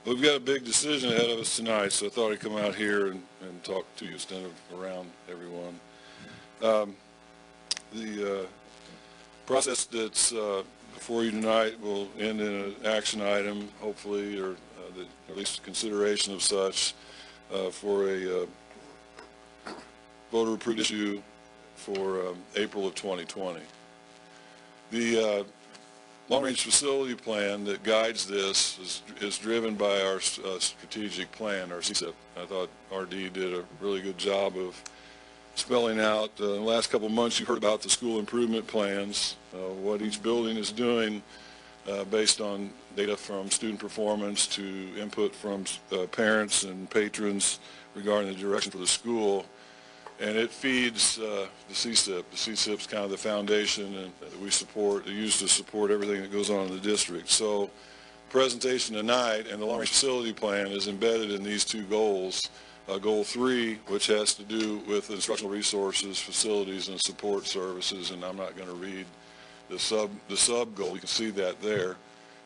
We've got a big decision ahead of us tonight, so I thought I'd come out here and talk to you instead of around everyone. The process that's before you tonight will end in an action item, hopefully, or at least consideration of such for a voter-approved issue for April of 2020. The long-range facility plan that guides this is driven by our strategic plan, our CSIP. I thought RD did a really good job of spelling out in the last couple of months. You've heard about the school improvement plans, what each building is doing based on data from student performance to input from parents and patrons regarding the direction for the school. And it feeds the CSIP. The CSIP is kind of the foundation and that we support, use to support everything that goes on in the district. So the presentation tonight and the long-range facility plan is embedded in these two goals. Goal 3, which has to do with instructional resources, facilities, and support services, and I'm not going to read the sub goal. You can see that there.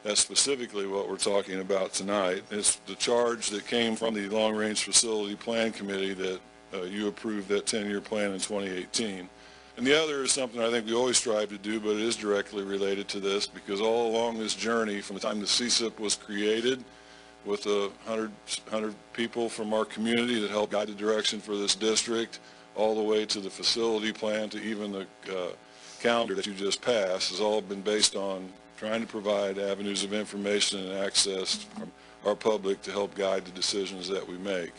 That's specifically what we're talking about tonight. It's the charge that came from the long-range facility plan committee that you approved that 10-year plan in 2018. And the other is something I think we always strive to do, but it is directly related to this, because all along this journey, from the time the CSIP was created, with 100 people from our community that helped guide the direction for this district, all the way to the facility plan, to even the calendar that you just passed, has all been based on trying to provide avenues of information and access from our public to help guide the decisions that we make.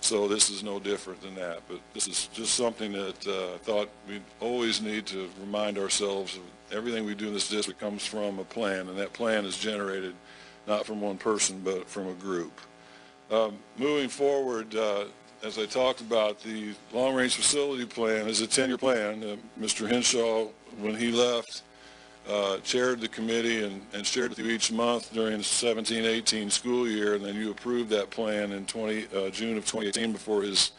So this is no different than that, but this is just something that I thought we always need to remind ourselves of. Everything we do in this district comes from a plan, and that plan is generated not from one person, but from a group. Moving forward, as I talked about, the long-range facility plan is a 10-year plan. Mr. Henshaw, when he left, chaired the committee and shared with you each month during the 17-18 school year, and then you approved that plan in June of 2018 before his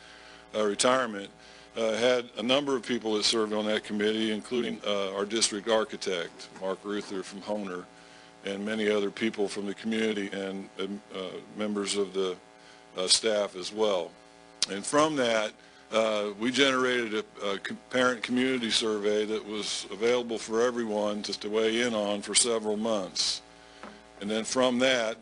retirement. Had a number of people that served on that committee, including our district architect, Mark Ruther from Honer, and many other people from the community and members of the staff as well. And from that, we generated a parent community survey that was available for everyone to weigh in on for several months. And then from that,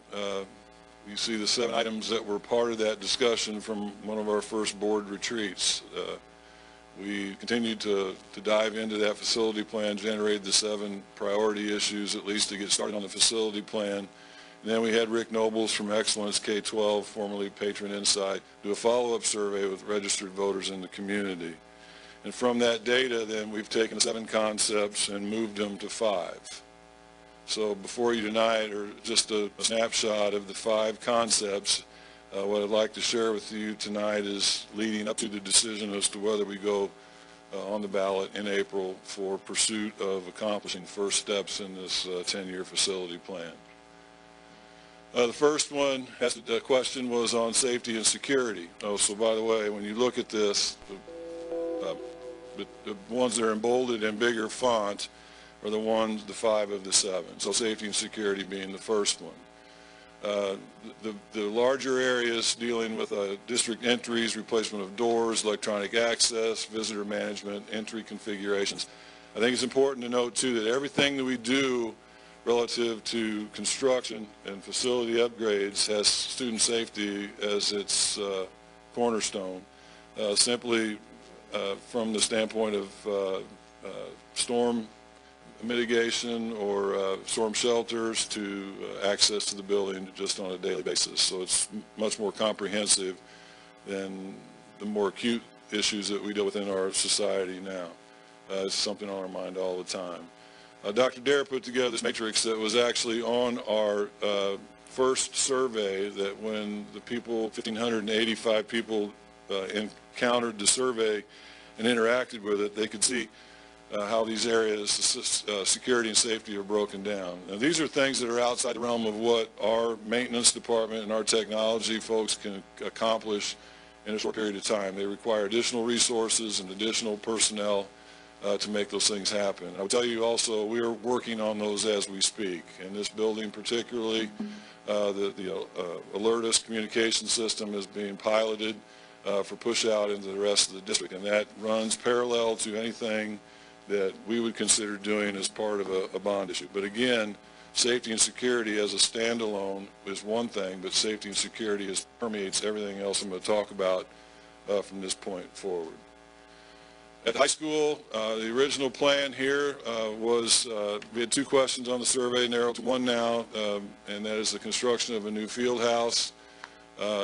you see the 7 items that were part of that discussion from one of our first board retreats. We continued to dive into that facility plan, generated the 7 priority issues, at least to get started on the facility plan. And then we had Rick Nobles from Excellence K-12, formerly Patron Insight, do a follow-up survey with registered voters in the community. And from that data, then, we've taken 7 concepts and moved them to 5. So before you tonight are just a snapshot of the 5 concepts. What I'd like to share with you tonight is leading up to the decision as to whether we go on the ballot in April for pursuit of accomplishing first steps in this 10-year facility plan. The first one, the question was on safety and security. Oh, so by the way, when you look at this, the ones that are embolded in bigger font are the 5 of the 7. So safety and security being the first one. The larger areas dealing with district entries, replacement of doors, electronic access, visitor management, entry configurations. I think it's important to note too that everything that we do relative to construction and facility upgrades has student safety as its cornerstone. Simply from the standpoint of storm mitigation or storm shelters to access to the building just on a daily basis. So it's much more comprehensive than the more acute issues that we deal with in our society now. It's something on our mind all the time. Dr. Dare put together this matrix that was actually on our first survey, that when the people, 1,585 people encountered the survey and interacted with it, they could see how these areas, security and safety, are broken down. Now, these are things that are outside the realm of what our maintenance department and our technology folks can accomplish in a short period of time. They require additional resources and additional personnel to make those things happen. I will tell you also, we are working on those as we speak. In this building particularly, the Alertus communication system is being piloted for push out into the rest of the district, and that runs parallel to anything that we would consider doing as part of a bond issue. But again, safety and security as a standalone is one thing, but safety and security permeates everything else I'm going to talk about from this point forward. At high school, the original plan here was, we had two questions on the survey, narrowed to one now, and that is the construction of a new field house.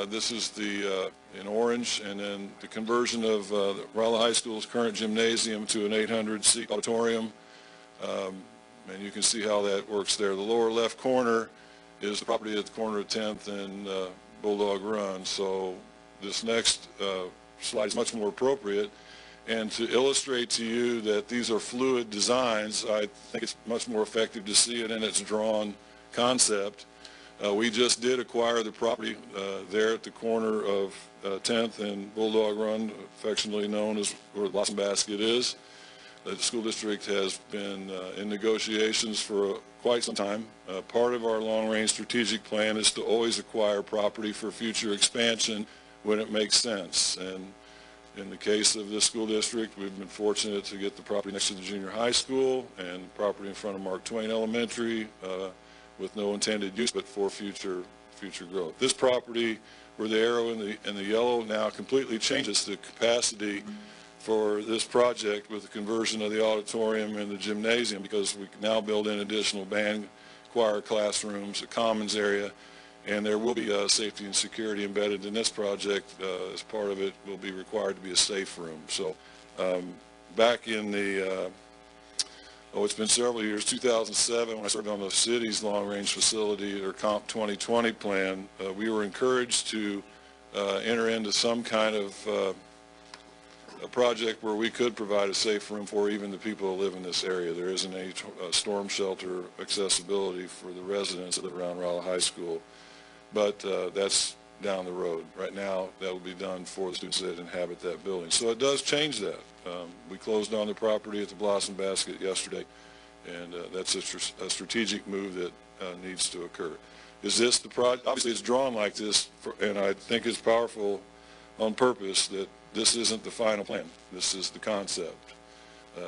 This is the in orange, and then the conversion of Rolla High School's current gymnasium to an 800-seat auditorium. And you can see how that works there. The lower left corner is the property at the corner of 10th and Bulldog Run. So this next slide is much more appropriate. And to illustrate to you that these are fluid designs, I think it's much more effective to see it in its drawn concept. We just did acquire the property there at the corner of 10th and Bulldog Run, affectionately known as where the Blossom Basket is. The school district has been in negotiations for quite some time. Part of our long-range strategic plan is to always acquire property for future expansion when it makes sense. And in the case of this school district, we've been fortunate to get the property next to the junior high school and property in front of Mark Twain Elementary with no intended use but for future growth. This property, where the arrow in the yellow now completely changes the capacity for this project with the conversion of the auditorium and the gymnasium, because we can now build in additional band choir classrooms, a commons area, and there will be safety and security embedded in this project. As part of it will be required to be a safe room. So back in the, it's been several years, 2007, when I served on the city's long-range facility or Comp 2020 plan, we were encouraged to enter into some kind of a project where we could provide a safe room for even the people who live in this area. There isn't any storm shelter accessibility for the residents that live around Rolla High School, but that's down the road. Right now, that will be done for the students that inhabit that building. So it does change that. We closed on the property at the Blossom Basket yesterday, and that's a strategic move that needs to occur. Is this the project? Obviously, it's drawn like this, and I think it's powerful on purpose that this isn't the final plan. This is the concept.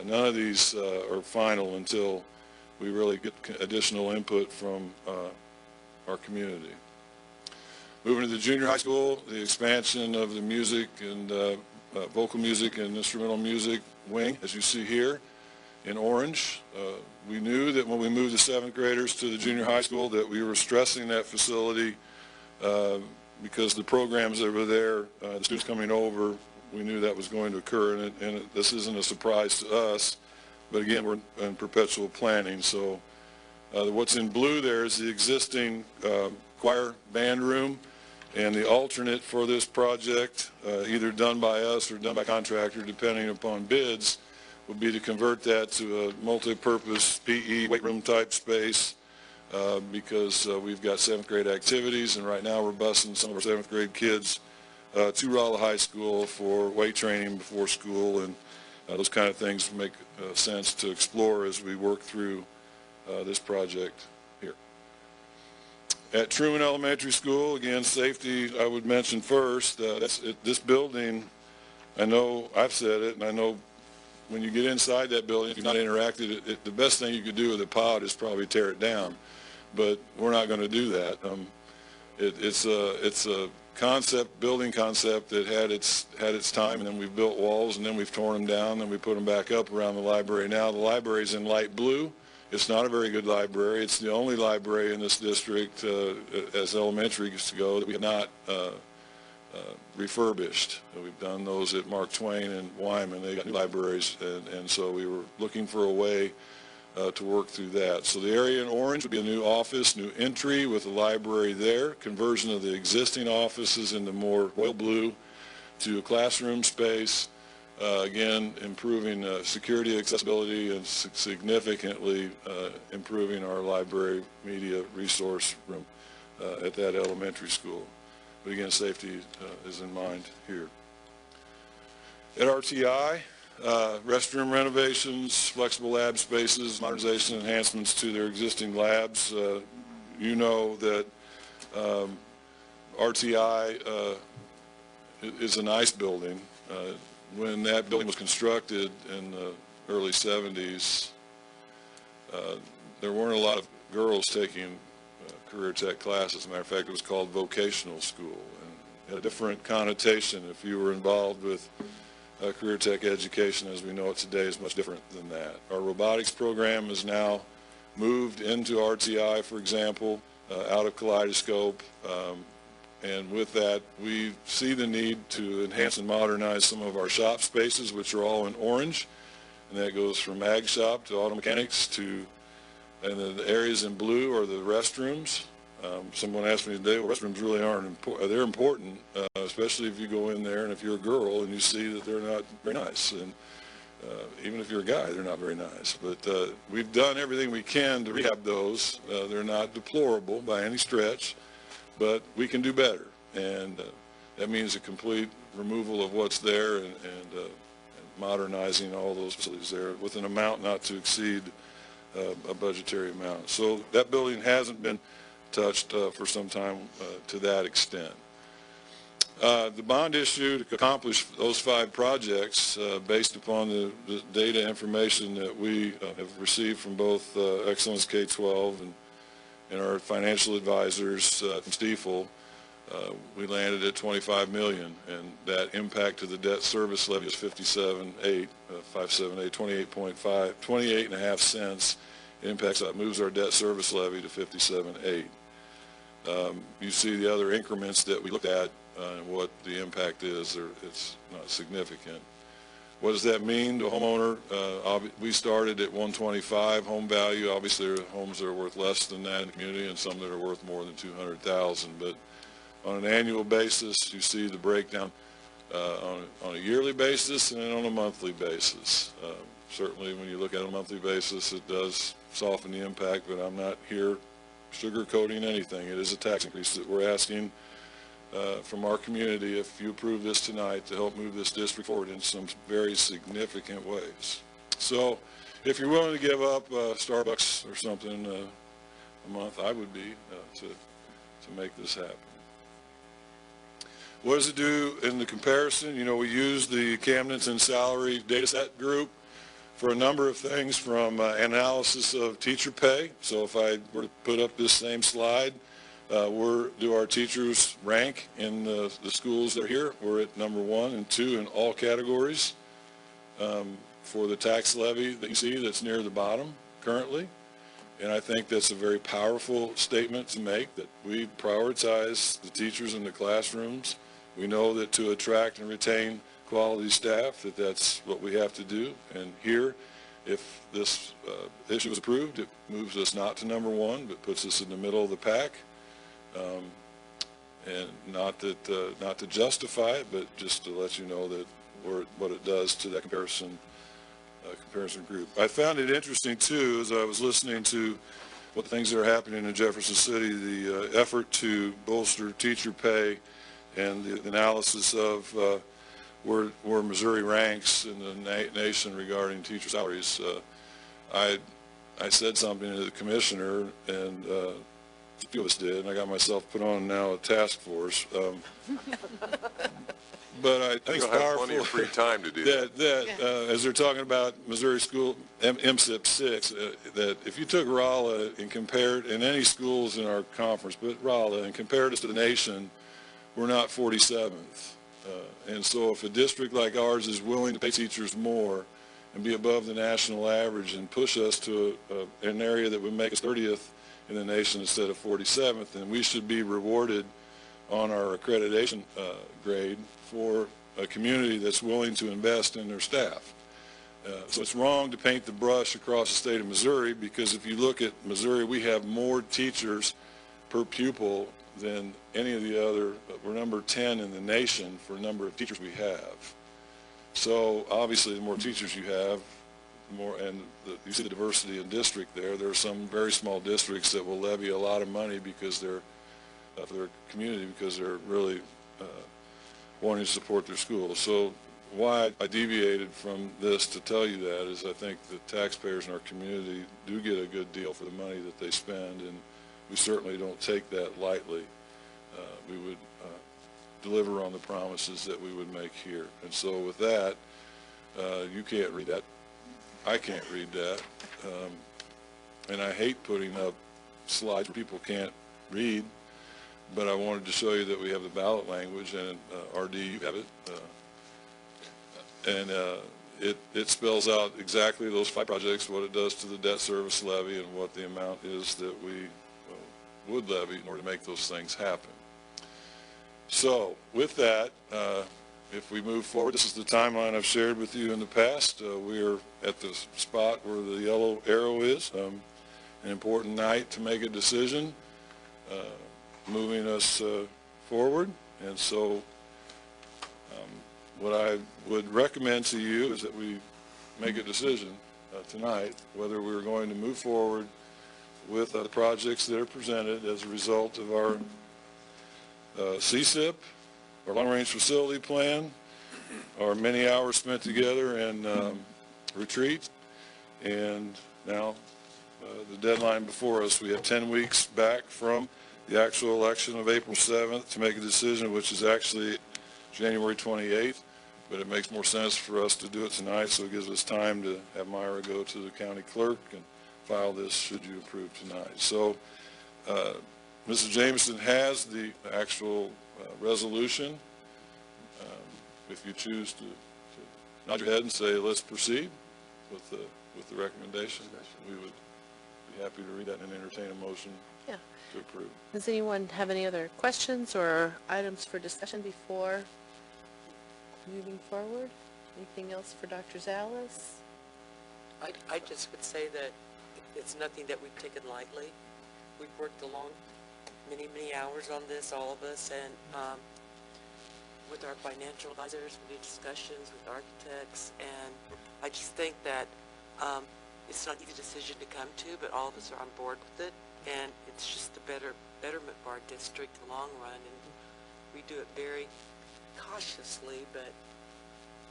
None of these are final until we really get additional input from our community. Moving to the junior high school, the expansion of the music and vocal music and instrumental music wing, as you see here in orange. We knew that when we moved the 7th graders to the junior high school that we were stressing that facility because the programs that were there, the students coming over, we knew that was going to occur, and this isn't a surprise to us, but again, we're in perpetual planning. So what's in blue there is the existing choir band room, and the alternate for this project, either done by us or done by contractor, depending upon bids, would be to convert that to a multi-purpose PE weight room type space because we've got 7th grade activities, and right now we're busing some of our 7th grade kids to Rolla High School for weight training before school, and those kind of things make sense to explore as we work through this project here. At Truman Elementary School, again, safety I would mention first. This building, I know I've said it, and I know when you get inside that building, if you've not interacted, the best thing you could do with a pod is probably tear it down, but we're not going to do that. It's a building concept that had its time, and then we've built walls, and then we've torn them down, and then we put them back up around the library. Now the library's in light blue. It's not a very good library. It's the only library in this district, as elementary used to go, that we have not refurbished. We've done those at Mark Twain and Wyman. They got new libraries, and so we were looking for a way to work through that. So the area in orange would be a new office, new entry with a library there, conversion of the existing offices into more royal blue to a classroom space, again improving security, accessibility, and significantly improving our library media resource room at that elementary school. But again, safety is in mind here. At RTI, restroom renovations, flexible lab spaces, modernization enhancements to their existing labs. You know that RTI is a nice building. When that building was constructed in the early 70s, there weren't a lot of girls taking career tech classes. As a matter of fact, it was called vocational school, and it had a different connotation. If you were involved with career tech education as we know it today is much different than that. Our robotics program is now moved into RTI, for example, out of Kaleidoscope, and with that we see the need to enhance and modernize some of our shop spaces, which are all in orange, and that goes from ag shop to auto mechanics to, and the areas in blue are the restrooms. Someone asked me today, well, restrooms really aren't important. They're important, especially if you go in there and if you're a girl and you see that they're not very nice. And even if you're a guy, they're not very nice. But we've done everything we can to rehab those. They're not deplorable by any stretch, but we can do better. And that means a complete removal of what's there and modernizing all those facilities there with an amount not to exceed a budgetary amount. So that building hasn't been touched for some time to that extent. The bond issue to accomplish those 5 projects based upon the data information that we have received from both Excellence K-12 and our financial advisors from Stiefel, we landed at $25 million, and that impact to the debt service levy is 578, 28.5 cents. It impacts that, moves our debt service levy to 57.8. You see the other increments that we looked at and what the impact is, it's not significant. What does that mean to a homeowner? We started at 125 home value. Obviously, there are homes that are worth less than that in the community and some that are worth more than 200,000. But on an annual basis, you see the breakdown on a yearly basis and then on a monthly basis. Certainly, when you look at it on a monthly basis, it does soften the impact, but I'm not here sugarcoating anything. It is a tax increase that we're asking from our community, if you approve this tonight, to help move this district forward in some very significant ways. So if you're willing to give up Starbucks or something a month, I would be to make this happen. What does it do in the comparison? You know, we use the Camdenton salary data set group for a number of things, from analysis of teacher pay. So if I were to put up this same slide, do our teachers rank in the schools that are here? We're at number 1 and 2 in all categories for the tax levy that you see that's near the bottom currently. And I think that's a very powerful statement to make, that we prioritize the teachers in the classrooms. We know that to attract and retain quality staff, that's what we have to do. And here, if this issue is approved, it moves us not to number 1, but puts us in the middle of the pack. And not to justify it, but just to let you know that what it does to that comparison group. I found it interesting too, as I was listening to what things that are happening in Jefferson City, the effort to bolster teacher pay and the analysis of where Missouri ranks in the nation regarding teacher salaries. I said something to the commissioner, and a few of us did, and I got myself put on now a task force. But I think it's powerful. Plenty of free time to do that. As they're talking about Missouri school MSIP 6, that if you took Rolla and compared, in any schools in our conference, but Rolla, and compared us to the nation, we're not 47th. And so if a district like ours is willing to pay teachers more and be above the national average and push us to an area that would make us 30th in the nation instead of 47th, then we should be rewarded on our accreditation grade for a community that's willing to invest in their staff. So it's wrong to paint the brush across the state of Missouri, because if you look at Missouri, we have more teachers per pupil than any of the other. We're number 10 in the nation for number of teachers we have. So obviously the more teachers you have, and you see the diversity in district there. There are some very small districts that will levy a lot of money because they're for their community, because they're really wanting to support their schools. So why I deviated from this to tell you that is I think the taxpayers in our community do get a good deal for the money that they spend, and we certainly don't take that lightly. We would deliver on the promises that we would make here. And so with that, you can't read that. I can't read that. And I hate putting up slides where people can't read, but I wanted to show you that we have the ballot language, and RD, you have it. And it spells out exactly those 5 projects, what it does to the debt service levy, and what the amount is that we would levy in order to make those things happen. So with that, if we move forward, this is the timeline I've shared with you in the past. We are at the spot where the yellow arrow is, an important night to make a decision, moving us forward. And so what I would recommend to you is that we make a decision tonight whether we're going to move forward with the projects that are presented as a result of our CSIP, our long-range facility plan, our many hours spent together in retreat, and now the deadline before us. We have 10 weeks back from the actual election of April 7th to make a decision, which is actually January 28th, but it makes more sense for us to do it tonight, so it gives us time to have Myra go to the county clerk and file this should you approve tonight. So Mrs. Jameson has the actual resolution. If you choose to nod your head and say, let's proceed with the recommendation, we would be happy to read that and entertain a motion to approve. Does anyone have any other questions or items for discussion before moving forward? Anything else for Dr. Zalis? I just would say that it's nothing that we've taken lightly. We've worked along many hours on this, all of us, and with our financial advisors, we did discussions with architects, and I just think that it's not an easy decision to come to, but all of us are on board with it, and it's just the betterment of our district in the long run, and we do it very cautiously, but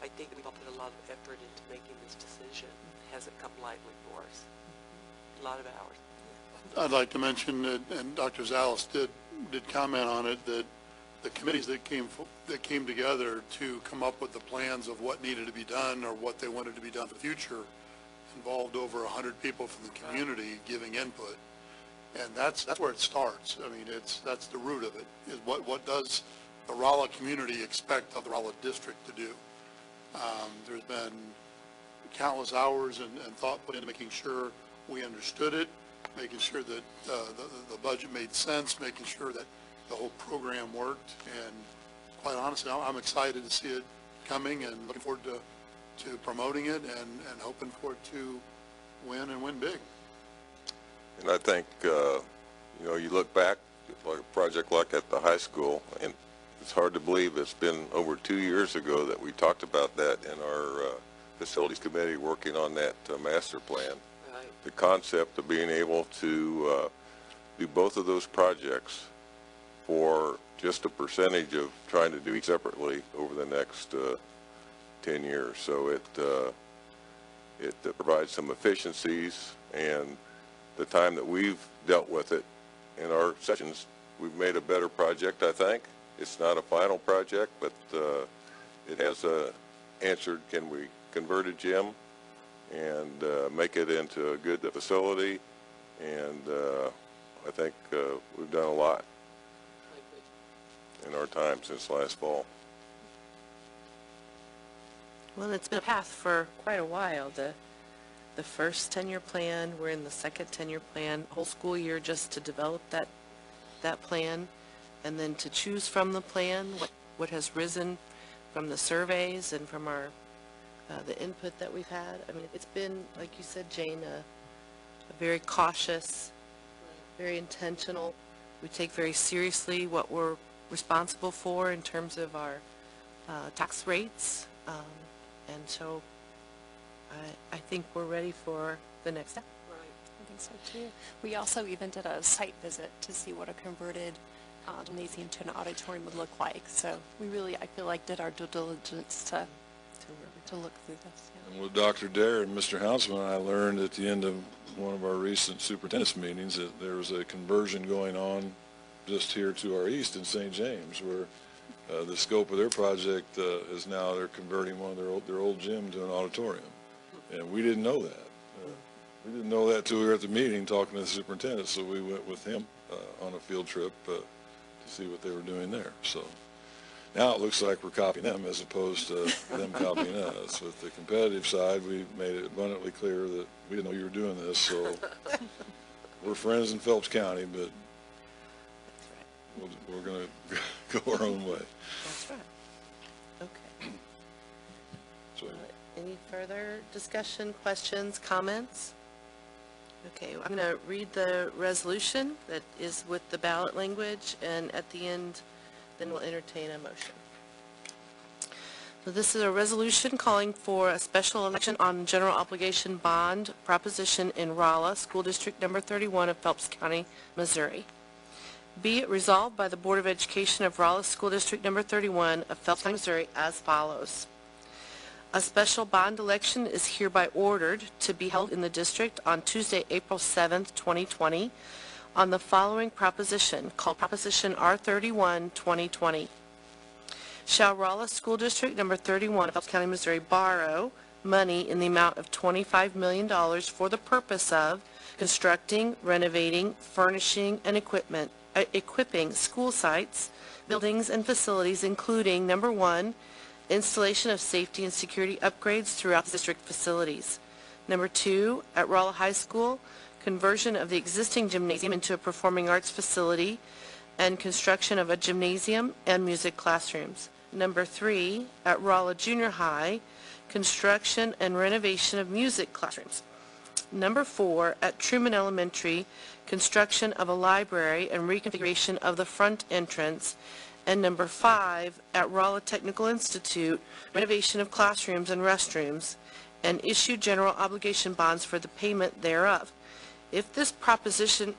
I think we've all put a lot of effort into making this decision. It hasn't come lightly for us. A lot of hours. I'd like to mention that, and Dr. Zalis did comment on it, that the committees that came together to come up with the plans of what needed to be done or what they wanted to be done for the future involved over 100 people from the community giving input, and that's where it starts. I mean, that's the root of it. Is what does the Rolla community expect of the Rolla district to do? There's been countless hours and thought put into making sure we understood it, making sure that the budget made sense, making sure that the whole program worked, and quite honestly, I'm excited to see it coming and looking forward to promoting it and hoping for it to win and win big. And I think, you look back at like a project like at the high school, and it's hard to believe it's been over 2 years ago that we talked about that in our facilities committee working on that master plan. Right. The concept of being able to do both of those projects for just a percentage of trying to do each separately over the next 10 years. So it provides some efficiencies, and the time that we've dealt with it in our sessions, we've made a better project, I think. It's not a final project, but it has answered, can we convert a gym and make it into a good facility, and I think we've done a lot in our time since last fall. Well, it's been a path for quite a while. The first 10-year plan, we're in the second 10-year plan, whole school year just to develop that plan, and then to choose from the plan what has risen from the surveys and from our the input that we've had. I mean, it's been, like you said, Jane, a very cautious, very intentional. We take very seriously what we're responsible for in terms of our tax rates, and so I think we're ready for the next step. Right. I think so too. We also even did a site visit to see what a converted gymnasium to an auditorium would look like. So we really, I feel like, did our due diligence to to look through this. Yeah. And with Dr. Dare and Mr. Houseman, I learned at the end of one of our recent superintendent's meetings that there was a conversion going on just here to our east in St. James, where the scope of their project is now they're converting one of their old gym to an auditorium. And we didn't know that. We didn't know that till we were at the meeting talking to the superintendent, so we went with him on a field trip to see what they were doing there. So now it looks like we're copying them as opposed to them copying us. With the competitive side, we made it abundantly clear that we didn't know you were doing this, so we're friends in Phelps County, but we're going to go our own way. That's right. Okay. So Any further discussion, questions, comments? Okay, I'm going to read the resolution that is with the ballot language, and at the end, then we'll entertain a motion. So this is a resolution calling for a special election on general obligation bond proposition in Rolla, School District Number 31 of Phelps County, Missouri. Be it resolved by the Board of Education of Rolla School District Number 31 of Phelps County, Missouri as follows. A special bond election is hereby ordered to be held in the district on Tuesday, April 7th, 2020, on the following proposition, called Proposition R312020. Shall Rolla School District Number 31 of Phelps County, Missouri borrow money in the amount of $25 million for the purpose of constructing, renovating, furnishing, and equipping school sites, buildings, and facilities, including, number one, installation of safety and security upgrades throughout the district facilities. Number two, at Rolla High School, conversion of the existing gymnasium into a performing arts facility and construction of a gymnasium and music classrooms. Number three, at Rolla Junior High, construction and renovation of music classrooms. Number four, at Truman Elementary, construction of a library and reconfiguration of the front entrance. And number five, at Rolla Technical Institute, renovation of classrooms and restrooms, and issue general obligation bonds for the payment thereof. If this proposition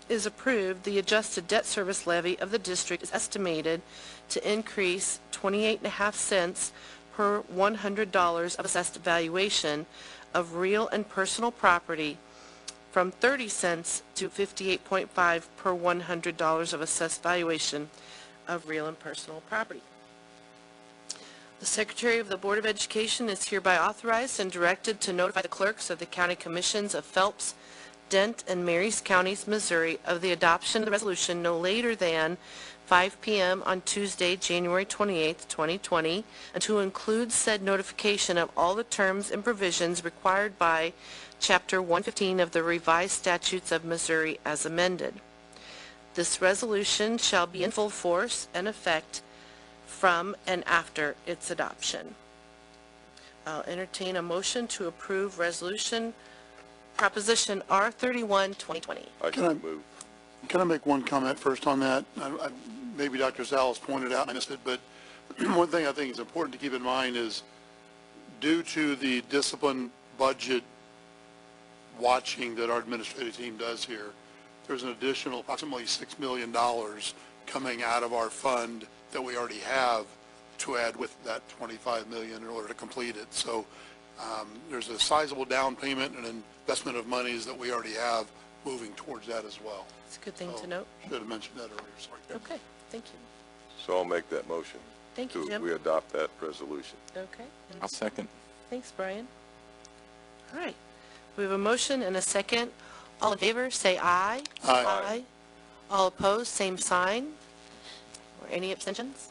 is approved, the adjusted debt service levy of the district is estimated to increase 28.5 cents per $100 of assessed valuation of real and personal property, from 30 cents to 58.5 per $100 of assessed valuation of real and personal property. The Secretary of the Board of Education is hereby authorized and directed to notify the clerks of the county commissions of Phelps, Dent, and Marys Counties, Missouri, of the adoption of the resolution no later than 5 p.m. on Tuesday, January 28, 2020, and to include said notification of all the terms and provisions required by Chapter 115 of the Revised Statutes of Missouri as amended. This resolution shall be in full force and effect from and after its adoption. I'll entertain a motion to approve resolution Proposition R312020. I Can I- can move. Can I make one comment first on that? Maybe Dr. Zalis pointed out, and I missed it, but one thing I think is important to keep in mind is due to the discipline budget watching that our administrative team does here, there's an additional approximately $6 million coming out of our fund that we already have to add with that $25 million in order to complete it. So there's a sizable down payment and investment of monies that we already have moving towards that as well. It's a good thing So, to note. Should have mentioned that earlier, sorry. Okay, thank you. So I'll make that motion. Thank you, Jim. We adopt that resolution. Okay. I'll second. Thanks, Brian. All right. We have a motion and a second. All in favor, say aye. Aye. Aye. All opposed, same sign. Or any abstentions?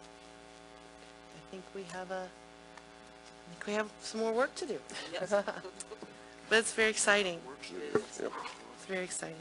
I think we have some more work to do. Yes. But it's very exciting. Yep. It's very exciting.